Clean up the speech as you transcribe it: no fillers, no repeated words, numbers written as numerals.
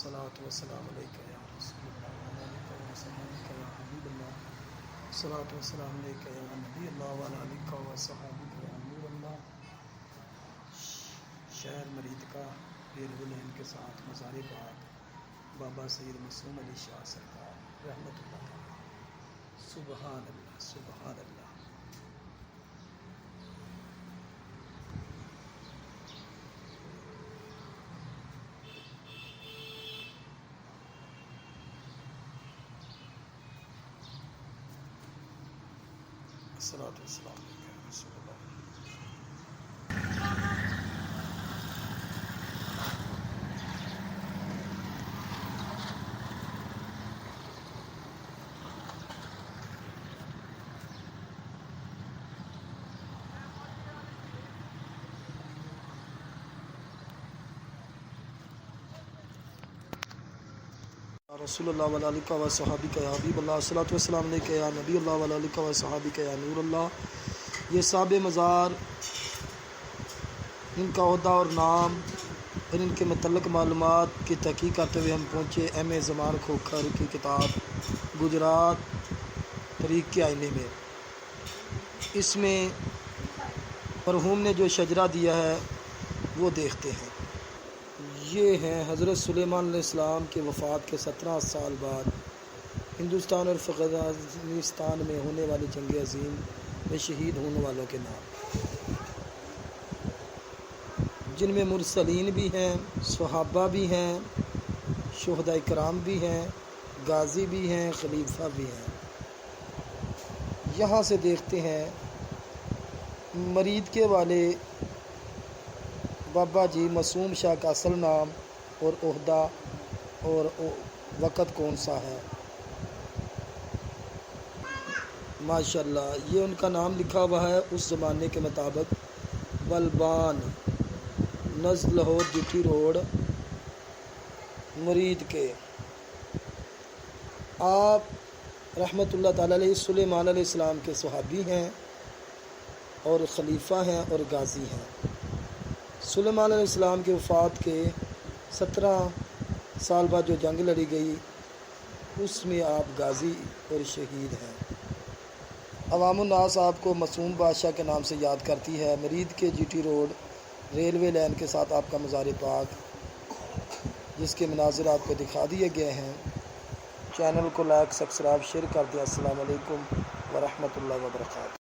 الصلاۃ والسلام علیک یا رسول اللہ وعلی آلک وصحبک یا حبیب اللہ الصلاۃ والسلام علیک یا نبی اللہ وعلی آلک وصحبک یا نور اللہ۔ شہر مرید کا ریلوے لائن کے ساتھ مزار پاک بابا سید معصوم علی شاہ سرکار رحمۃ اللہ تعالی۔ سبحان اللہ سبحان اللہ۔ الصلاۃ والسلام علیکم یا رسول اللہ۔ رسول اللہ وعلی آلہ و صحابہ یا حبیب اللہ الصلاۃ والسلام علیک یا نبی اللہ وعلی آلہ و صحابہ یا نور اللہ۔ یہ صاحب مزار، ان کا عہدہ اور نام اور ان کے متعلق معلومات کی تحقیق کرتے ہوئے ہم پہنچے ایم اے زمان کھوکھر کی کتاب گجرات طریق کے آئینے میں۔ اس میں مرحوم نے جو شجرہ دیا ہے وہ دیکھتے ہیں۔ یہ ہیں حضرت سلیمان علیہ السلام کے وفات کے 17 سال بعد ہندوستان اور افغانستان میں ہونے والی جنگ عظیم میں شہید ہونے والوں کے نام، جن میں مرسلین بھی ہیں، صحابہ بھی ہیں، شہداء کرام بھی ہیں، غازی بھی ہیں، خلیفہ بھی ہیں۔ یہاں سے دیکھتے ہیں مرید کے والے بابا جی معصوم شاہ کا اصل نام اور عہدہ اور وقت کون سا ہے۔ ماشاءاللہ یہ ان کا نام لکھا ہوا ہے اس زمانے کے مطابق، بلبان، نزد لاہور جی ٹی روڈ مرید کے۔ آپ رحمۃ اللہ تعالی علیہ سلیمان علیہ السلام کے صحابی ہیں اور خلیفہ ہیں اور غازی ہیں۔ سلیمان علیہ السلام کے وفات کے 17 سال بعد جو جنگ لڑی گئی اس میں آپ غازی اور شہید ہیں۔ عوام الناس آپ کو معصوم بادشاہ کے نام سے یاد کرتی ہے۔ مرید کے G T road railway line کے ساتھ آپ کا مزار پاک، جس کے مناظر آپ کو دکھا دیے گئے ہیں۔ چینل کو لائک سبسکرائب شیئر کر دیں۔ السلام علیکم ورحمۃ اللہ وبرکاتہ۔